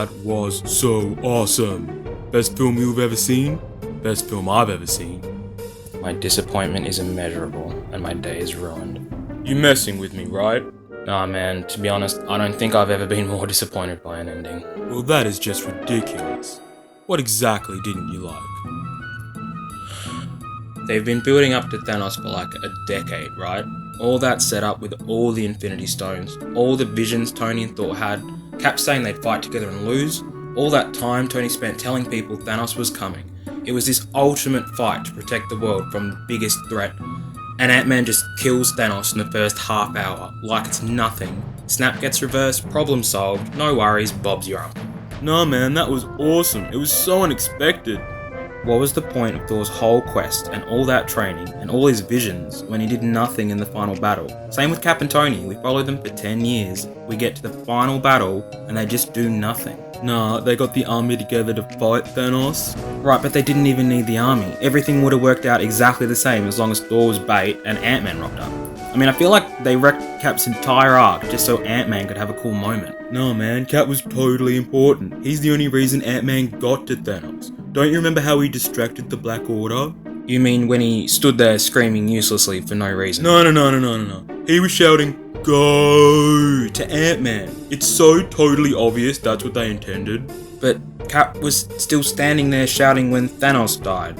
That was so awesome. Best film you've ever seen? Best film I've ever seen. My disappointment is immeasurable, and my day is ruined. You messing with me, right? Nah man, to be honest, I don't think I've ever been more disappointed by an ending. Well, that is just ridiculous. What exactly didn't you like? They've been building up to Thanos for like a decade, right? All that set up with all the Infinity Stones, all the visions Tony and Thor had, Cap saying they'd fight together and lose, all that time Tony spent telling people Thanos was coming. It was this ultimate fight to protect the world from the biggest threat, and Ant-Man just kills Thanos in the first half hour, like it's nothing. Snap gets reversed, problem solved, no worries, Bob's your uncle. Nah man, that was awesome. It was so unexpected. What was the point of Thor's whole quest and all that training and all his visions when he did nothing in the final battle? Same with Cap and Tony, we followed them for 10 years. We get to the final battle and they just do nothing. Nah, they got the army together to fight Thanos. Right, but they didn't even need the army. Everything would have worked out exactly the same as long as Thor was bait and Ant-Man rocked up. I mean, I feel like they wrecked Cap's entire arc just so Ant-Man could have a cool moment. Nah man, Cap was totally important. He's the only reason Ant-Man got to Thanos. Don't you remember how he distracted the Black Order? You mean when he stood there screaming uselessly for no reason? No. He was shouting, "Go!" to Ant-Man. It's so totally obvious that's what they intended. But Cap was still standing there shouting when Thanos died.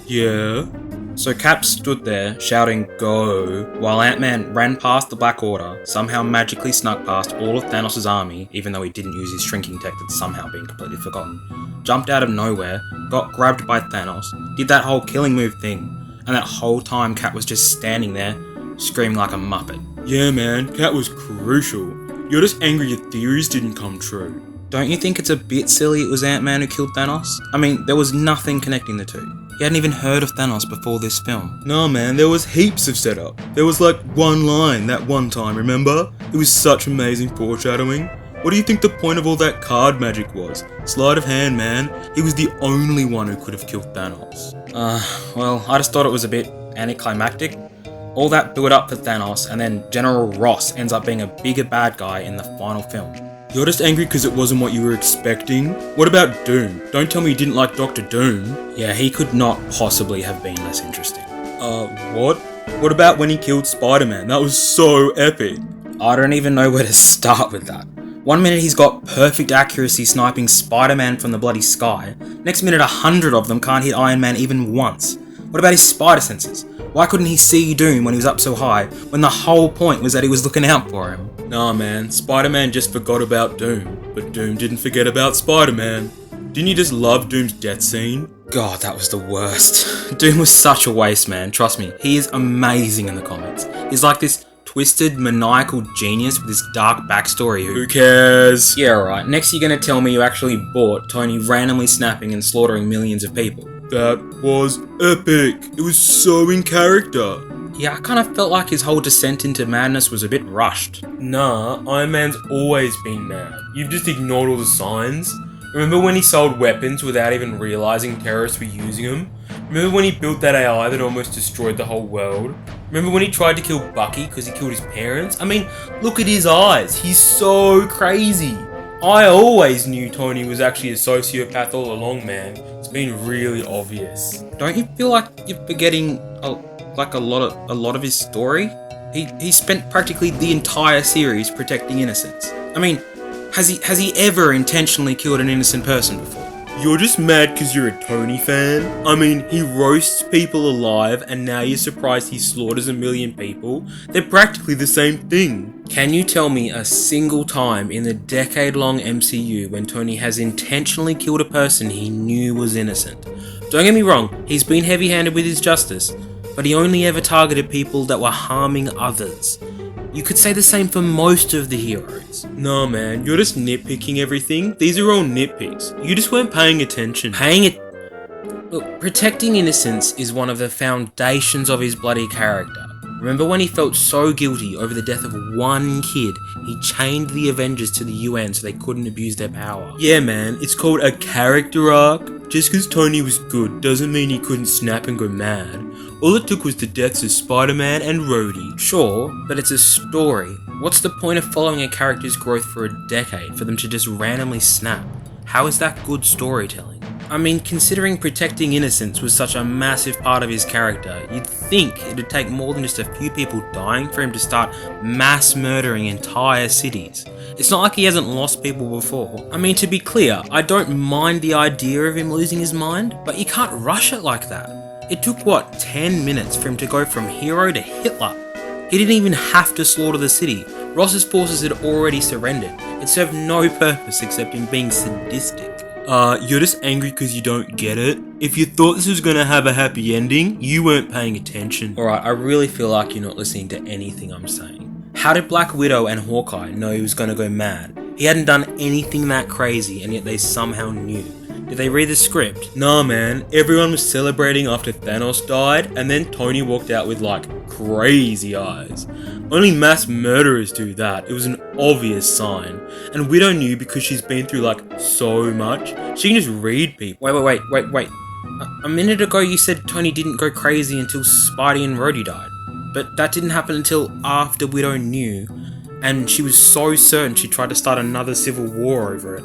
Yeah? So Cap stood there shouting "Go" while Ant-Man ran past the Black Order, somehow magically snuck past all of Thanos' army, even though he didn't use his shrinking tech that's somehow been completely forgotten, jumped out of nowhere, got grabbed by Thanos, did that whole killing move thing, and that whole time Cap was just standing there, screaming like a muppet. Yeah man, Cap was crucial. You're just angry your theories didn't come true. Don't you think it's a bit silly it was Ant-Man who killed Thanos? I mean, there was nothing connecting the two. He hadn't even heard of Thanos before this film. Nah man, there was heaps of setup. There was like one line that one time, remember? It was such amazing foreshadowing. What do you think the point of all that card magic was? Sleight of hand, man. He was the only one who could have killed Thanos. Well, I just thought it was a bit anticlimactic. All that build up for Thanos, and then General Ross ends up being a bigger bad guy in the final film. You're just angry because it wasn't what you were expecting? What about Doom? Don't tell me you didn't like Dr. Doom. Yeah, he could not possibly have been less interesting. What? What about when he killed Spider-Man? That was so epic. I don't even know where to start with that. One minute he's got perfect accuracy sniping Spider-Man from the bloody sky. Next minute 100 of them can't hit Iron Man even once. What about his spider senses? Why couldn't he see Doom when he was up so high, when the whole point was that he was looking out for him? Nah man, Spider-Man just forgot about Doom, but Doom didn't forget about Spider-Man. Didn't you just love Doom's death scene? God, that was the worst. Doom was such a waste, man, trust me. He is amazing in the comics. He's like this twisted, maniacal genius with this dark backstory Who cares? Yeah, right. Next you're gonna tell me you actually bought Tony randomly snapping and slaughtering millions of people. That was epic. It was so in character. Yeah, I kind of felt like his whole descent into madness was a bit rushed. Nah, Iron Man's always been mad. You've just ignored all the signs. Remember when he sold weapons without even realizing terrorists were using them? Remember when he built that AI that almost destroyed the whole world? Remember when he tried to kill Bucky because he killed his parents? I mean, look at his eyes. He's so crazy. I always knew Tony was actually a sociopath all along, man. It's been really obvious. Don't you feel like you're forgetting a lot of his story? He spent practically the entire series protecting innocents. I mean, has he ever intentionally killed an innocent person before? You're just mad because you're a Tony fan? I mean, he roasts people alive and now you're surprised he slaughters a million people? They're practically the same thing. Can you tell me a single time in the decade-long MCU when Tony has intentionally killed a person he knew was innocent? Don't get me wrong, he's been heavy-handed with his justice, but he only ever targeted people that were harming others. You could say the same for most of the heroes. Nah man, you're just nitpicking everything. These are all nitpicks. You just weren't paying attention. Look, protecting innocence is one of the foundations of his bloody character. Remember when he felt so guilty over the death of one kid, he chained the Avengers to the UN so they couldn't abuse their power. Yeah man, it's called a character arc. Just because Tony was good doesn't mean he couldn't snap and go mad. All it took was the deaths of Spider-Man and Rhodey. Sure, but it's a story. What's the point of following a character's growth for a decade for them to just randomly snap? How is that good storytelling? I mean, considering protecting innocence was such a massive part of his character, you'd think it'd take more than just a few people dying for him to start mass murdering entire cities. It's not like he hasn't lost people before. I mean, to be clear, I don't mind the idea of him losing his mind, but you can't rush it like that. It took, 10 minutes for him to go from hero to Hitler? He didn't even have to slaughter the city. Ross's forces had already surrendered. It served no purpose except in being sadistic. You're just angry because you don't get it? If you thought this was gonna have a happy ending, you weren't paying attention. Alright, I really feel like you're not listening to anything I'm saying. How did Black Widow and Hawkeye know he was gonna go mad? He hadn't done anything that crazy, and yet they somehow knew. Did they read the script? Nah, man. Everyone was celebrating after Thanos died, and then Tony walked out with, crazy eyes. Only mass murderers do that. It was an obvious sign. And Widow knew because she's been through, so much. She can just read people. Wait. A minute ago you said Tony didn't go crazy until Spidey and Rhodey died. But that didn't happen until after Widow knew. And she was so certain she tried to start another civil war over it.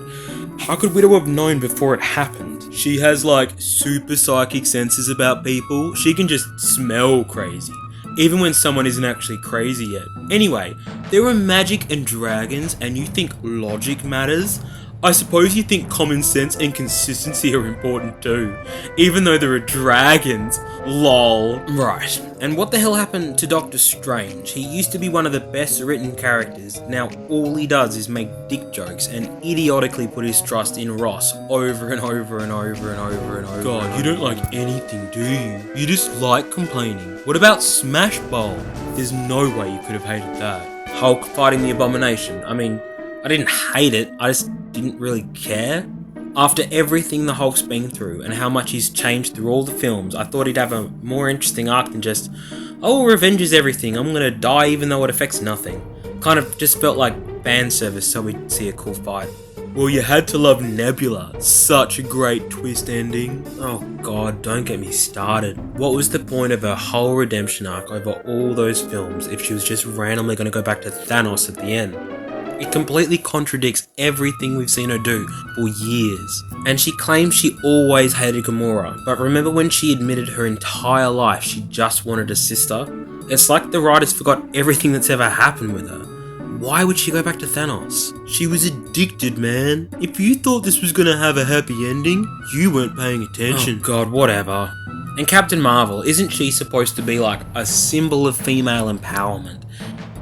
How could Widow have known before it happened? She has super psychic senses about people. She can just smell crazy, even when someone isn't actually crazy yet. Anyway, there are magic and dragons and you think logic matters? I suppose you think common sense and consistency are important too, even though there are dragons. Lol. Right, and what the hell happened to Doctor Strange? He used to be one of the best written characters. Now all he does is make dick jokes and idiotically put his trust in Ross over and over and over and over and over. God, you don't like anything, do you? You just like complaining. What about Smash Bowl? There's no way you could have hated that. Hulk fighting the Abomination. I mean, I didn't hate it, I just didn't really care. After everything the Hulk's been through and how much he's changed through all the films, I thought he'd have a more interesting arc than just, oh, revenge is everything, I'm gonna die even though it affects nothing. Kind of just felt like fan service so we'd see a cool fight. Well, you had to love Nebula. Such a great twist ending. Oh god, don't get me started. What was the point of her whole redemption arc over all those films if she was just randomly gonna go back to Thanos at the end? It completely contradicts everything we've seen her do for years. And she claims she always hated Gamora, but remember when she admitted her entire life she just wanted a sister? It's like the writers forgot everything that's ever happened with her. Why would she go back to Thanos? She was addicted, man. If you thought this was gonna have a happy ending, you weren't paying attention. Oh god, whatever. And Captain Marvel, isn't she supposed to be a symbol of female empowerment?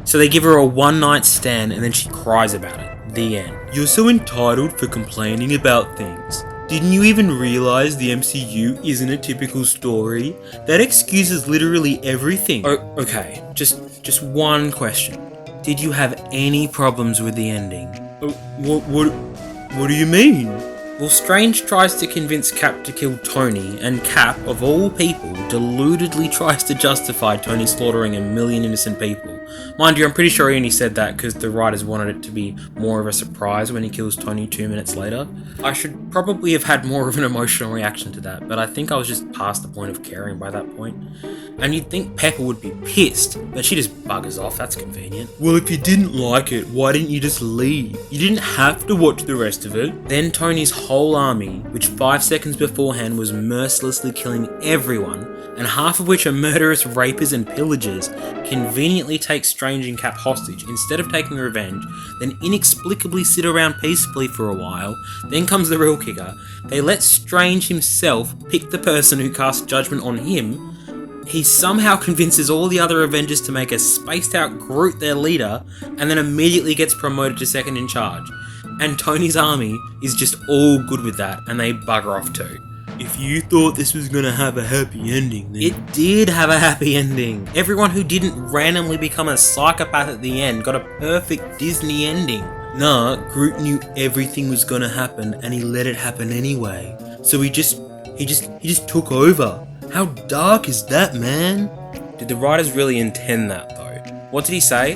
So they give her a one-night stand and then she cries about it. The end. You're so entitled for complaining about things. Didn't you even realise the MCU isn't a typical story? That excuses literally everything. Oh, okay, just one question. Did you have any problems with the ending? What do you mean? Well, Strange tries to convince Cap to kill Tony, and Cap, of all people, deludedly tries to justify Tony slaughtering 1 million innocent people. Mind you, I'm pretty sure he only said that because the writers wanted it to be more of a surprise when he kills Tony 2 minutes later. I should probably have had more of an emotional reaction to that, but I think I was just past the point of caring by that point. And you'd think Pepper would be pissed, but she just buggers off, that's convenient. Well, if you didn't like it, why didn't you just leave? You didn't have to watch the rest of it. Then Tony's whole army, which 5 seconds beforehand was mercilessly killing everyone, and half of which are murderous rapers and pillagers, conveniently take Strange and Cap hostage instead of taking revenge, then inexplicably sit around peacefully for a while. Then comes the real kicker. They let Strange himself pick the person who casts judgment on him. He somehow convinces all the other Avengers to make a spaced out Groot their leader, and then immediately gets promoted to second in charge. And Tony's army is just all good with that, and they bugger off too. If you thought this was gonna have a happy ending, then... It did have a happy ending. Everyone who didn't randomly become a psychopath at the end got a perfect Disney ending. Nah, Groot knew everything was gonna happen, and he let it happen anyway. So he just took over. How dark is that, man? Did the writers really intend that, though? What did he say?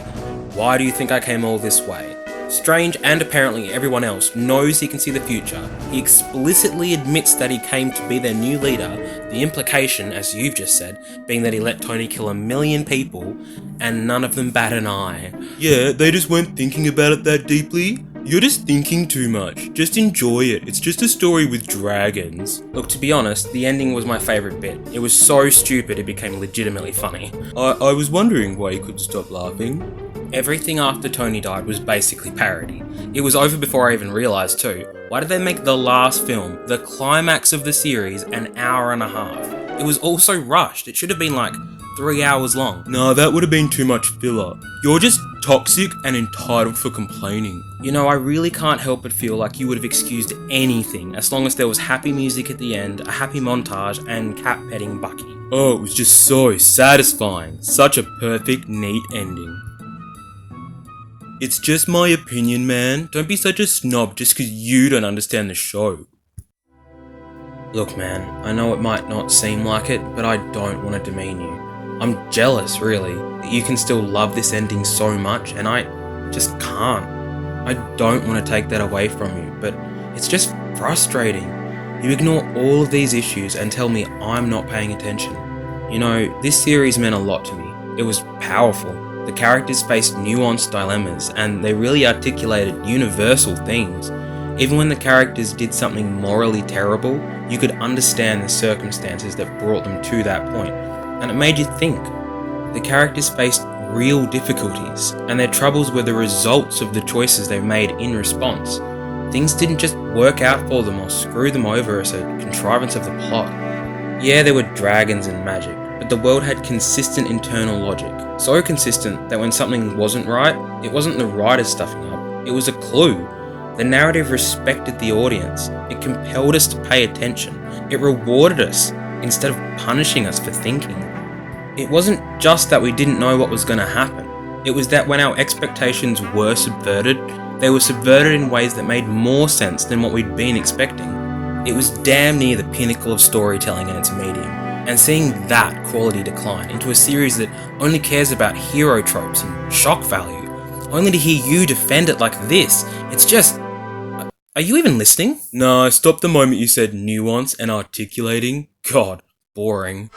Why do you think I came all this way? Strange, and apparently everyone else, knows he can see the future. He explicitly admits that he came to be their new leader, the implication, as you've just said, being that he let Tony kill 1 million people, and none of them bat an eye. Yeah, they just weren't thinking about it that deeply. You're just thinking too much. Just enjoy it. It's just a story with dragons. Look, to be honest, the ending was my favourite bit. It was so stupid it became legitimately funny. I was wondering why you couldn't stop laughing. Everything after Tony died was basically parody. It was over before I even realised too. Why did they make the last film, the climax of the series, an hour and a half? It was also rushed. It should have been like 3 hours long. Nah, that would have been too much filler. You're just toxic and entitled for complaining. You know, I really can't help but feel like you would have excused anything as long as there was happy music at the end, a happy montage, and cat petting Bucky. Oh, it was just so satisfying. Such a perfect, neat ending. It's just my opinion, man. Don't be such a snob just because you don't understand the show. Look, man, I know it might not seem like it, but I don't want to demean you. I'm jealous, really, that you can still love this ending so much, and I just can't. I don't want to take that away from you, but it's just frustrating. You ignore all of these issues and tell me I'm not paying attention. You know, this series meant a lot to me. It was powerful. The characters faced nuanced dilemmas, and they really articulated universal themes. Even when the characters did something morally terrible, you could understand the circumstances that brought them to that point, and it made you think. The characters faced real difficulties, and their troubles were the results of the choices they made in response. Things didn't just work out for them or screw them over as a contrivance of the plot. Yeah, there were dragons and magic, but the world had consistent internal logic. So consistent that when something wasn't right, it wasn't the writers stuffing up, it was a clue. The narrative respected the audience. It compelled us to pay attention. It rewarded us instead of punishing us for thinking. It wasn't just that we didn't know what was going to happen. It was that when our expectations were subverted, they were subverted in ways that made more sense than what we'd been expecting. It was damn near the pinnacle of storytelling in its medium. And seeing that quality decline into a series that only cares about hero tropes and shock value, only to hear you defend it like this, it's just... Are you even listening? Nah, I stopped the moment you said nuance and articulating. God, boring.